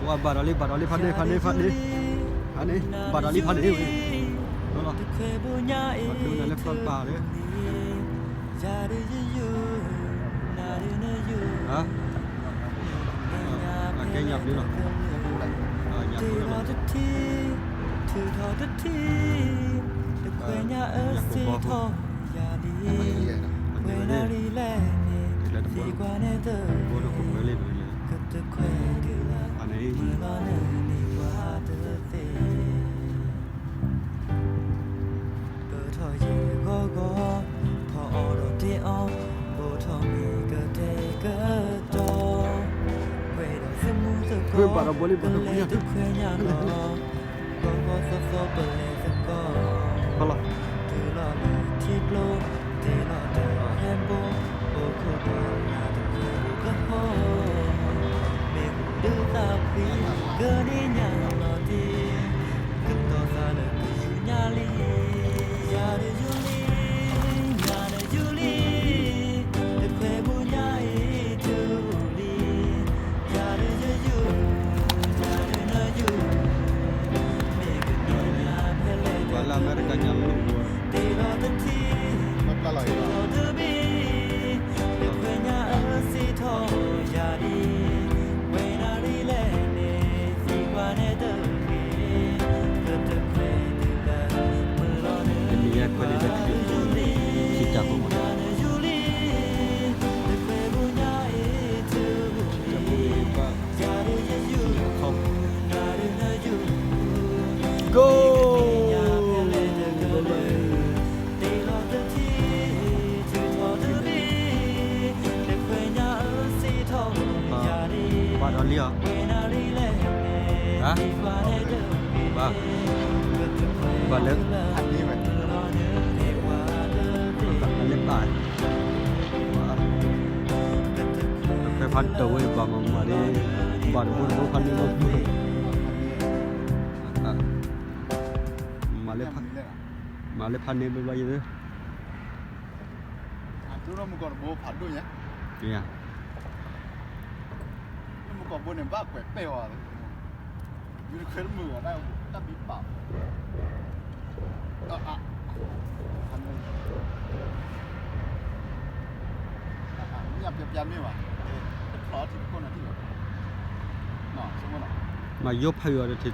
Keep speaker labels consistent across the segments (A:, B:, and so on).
A: ว่าบาดาลีพันธุ์พันธุ์อันนี้บาดาลีพันธุ์เว้ยนั่นหรอมาดูนั่นเล็บต้นป่าเลยฮะแกหยับอยู่หรอหยับอยู่หรออยากบอกมันเดี๋ยวบอกดูผมเล่นเลยอันนี้เพื่อนบาราบอลีบาราบอลีพอละวาลาอเมริกายังไม่รู้
B: มันอร่อยกว่า
A: เป็นมีอะไรก็ได้คิดจากผมจะพูดว่าเขา goบาดาลีอ่ะฮะบาเล็ก
B: อันนี้มัน
A: เล็กตายไปพันตัวไว้บามาดิบาดบุญบุพันนี่บุญมาเล็กพันนี่เป็นว่าอย่างนี้
B: ดูเราเมื่อก่อนโบผัดด้วยเนี่ย
A: เนี่ย
B: เมื่อก่อนโบเนี่ยบ้าแกว่งเปรี้ยวอะไรอยู่ในเครื่องมือได้ตั้งบีบปากพันนึงยับนี่วะพลอที่คนที่แบบน่ะสมมติน่ะ
A: มายกให้อยู่อะไรที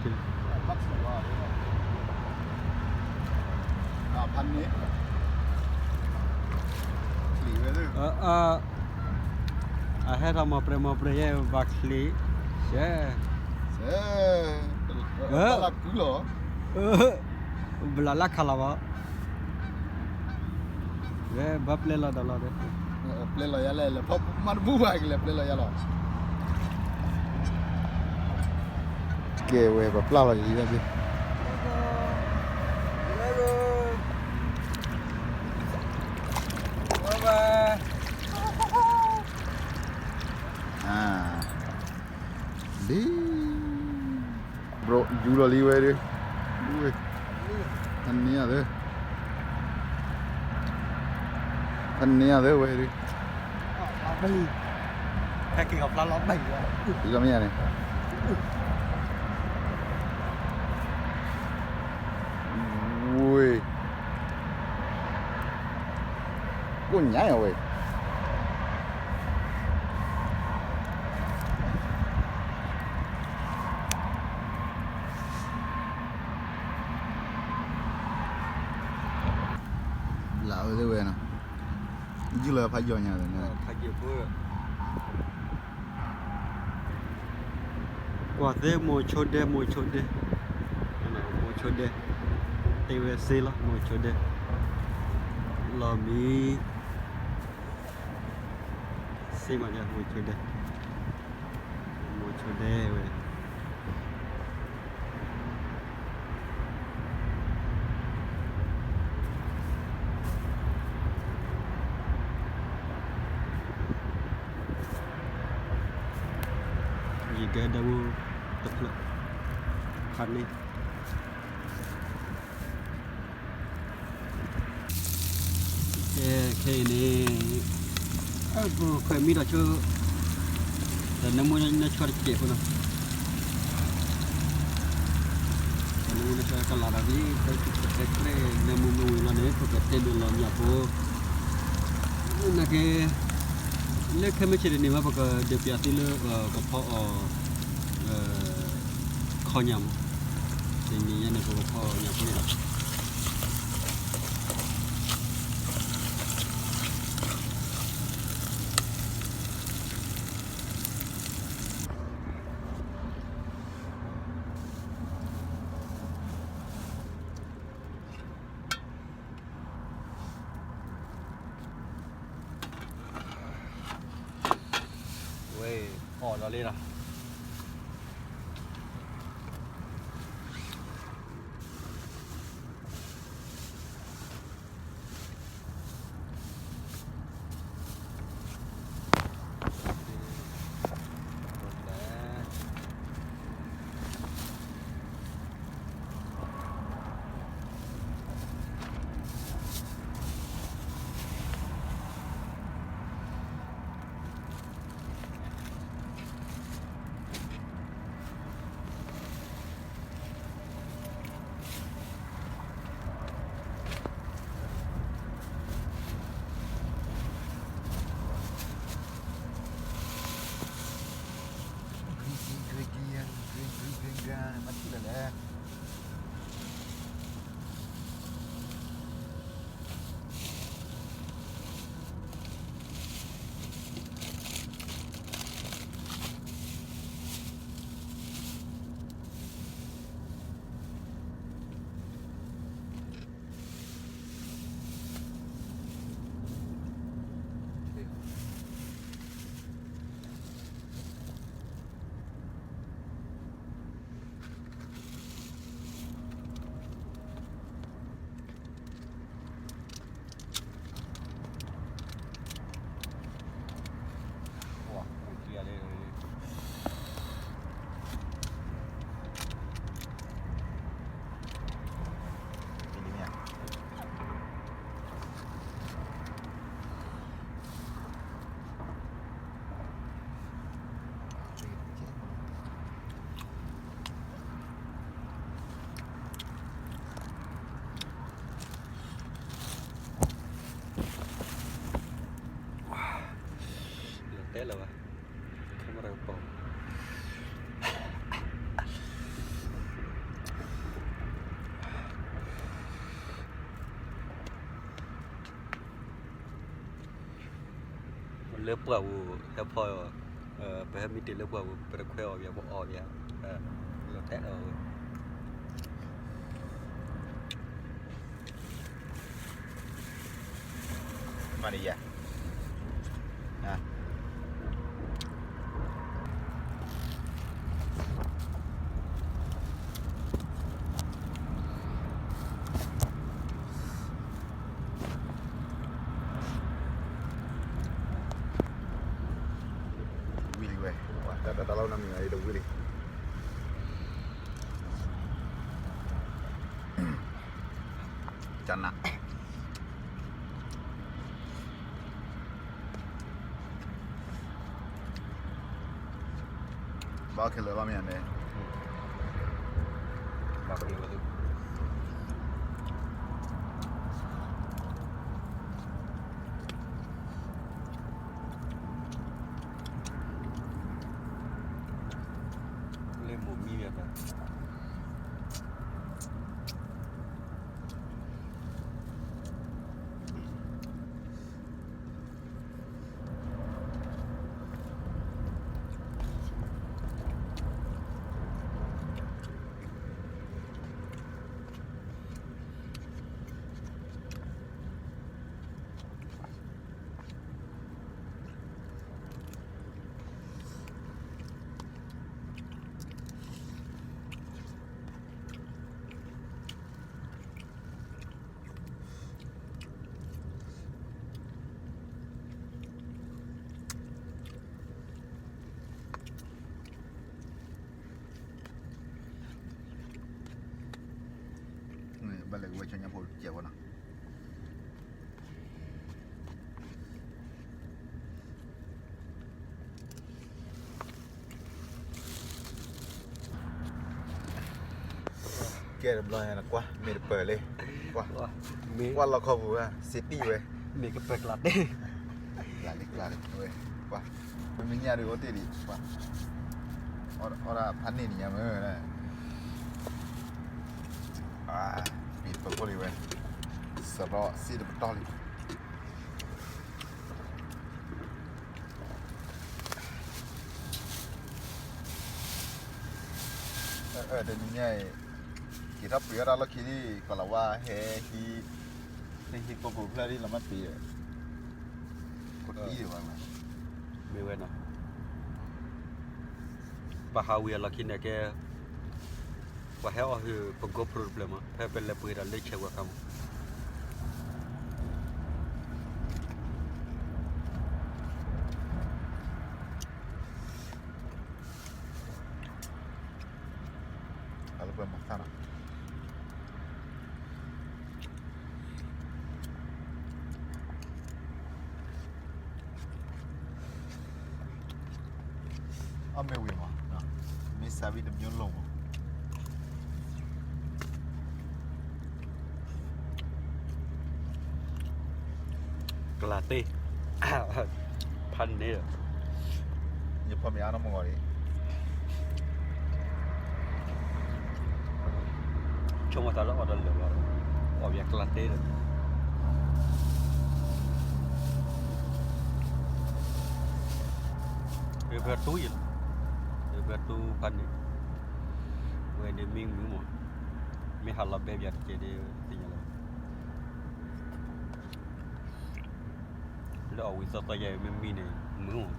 B: บักสว่าพันนี้หลีไว้ด้วย
A: ให้เรามาเปรย์บักลีเช่
B: ลักกูเหร
A: อบลาลักขลาวะบับเลลาดอลลาร์
B: เปลอยอะไรเลยเพราะมันบูบอะไรเปลอยอะไรเก๋เว้ยแบบเปล่าอะไรดีนะพี่ดีบรยูโรลีเว้ยดิอันนี้อะไรเว้ยดิ
A: ไม่แค่กินกับปลาล้อมไม่เลย
B: อีกแล้วไม่ยังไงอุ้ยกูใหญ่เว้ยlão thế vậy nào chứ là phải vô nhà rồi nè
A: phải vô bữa qua thế mua chốt đê TVC lo mua chốt đê là mi xí mà nha mua chốt đê vậy cái đâu tập lực khăn đi cái này khởi mi đã chưa là nó muốn nó cho chị không nào una calara lì per tre ne mumu la ne per te do la mia po na ke le khame che ni ma ba de pya ti le ko pho kho nyam ni ya ne ko pho nyam ni la bỏ nó lên nào thế là không có đâu bỏ lớp bầu theo phôi phảiมีติดlớp bầu phải khoe ở nhà bỏ nhà lớp thế rồi
B: mà đi à đã lâu năm ngày đầu đi chăn nặng bao kilo bao nhiêu này bao kilo balik gue cuma nyampe jauh nah เกลียดร้อยนะกว่ามีเปิดเลยกว่า
A: ว่ามี
B: ว่าเราเขาบอกว่าซิตี้เว้ย
A: มีก็เปิดหลัดดิ
B: หลายเล็กเว้ยกว่าเป็นมิญญาดูโอติดิกว่าoraพันนี่นี่ยังนะปีตัวพอดีเว้ยสระซีดตอลิเดี๋ยวนี้ไงกี่ทับปีเราคิดดีก็เราว่าเฮ้ฮีโกโก้เพลย์ที่เรามาตีกดตีอยู่บ้างนะ
A: มีเว้ยนะปะฮาวิลกินเนี่ยแกว่าเหรอคือปงก problema แพ้เป็นเลยปุยเราเล็กเชว่าคำ
B: Kalau gue makan ame wih mah, nah, misabi dem nyolong.
A: Kelate พันนี่
B: Nyepam ya anak mengori.
A: Cuma salah order lebar objek kelate Roberto ya Robertoพันนี่เว้ยเดมิงมึงมั้งไม่หันลับแบบยัดเจดีติงอะไรแล้วเอาวิสัตยาไม่มีเนี่ยมึงมั้ง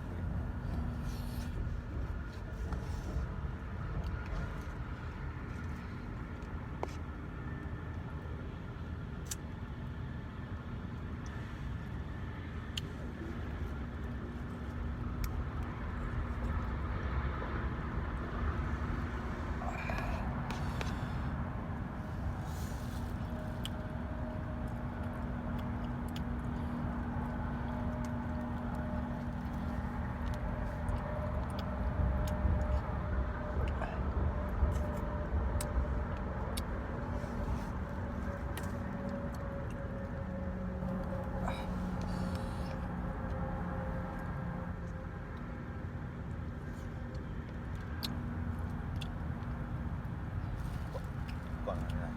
B: ก่อนนะ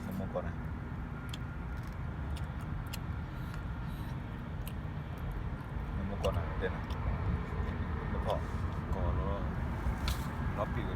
B: สมองก่อนนะสมองก่อนนะเด่นนะแล้วพอ
A: ก่อนแล้วรับปีก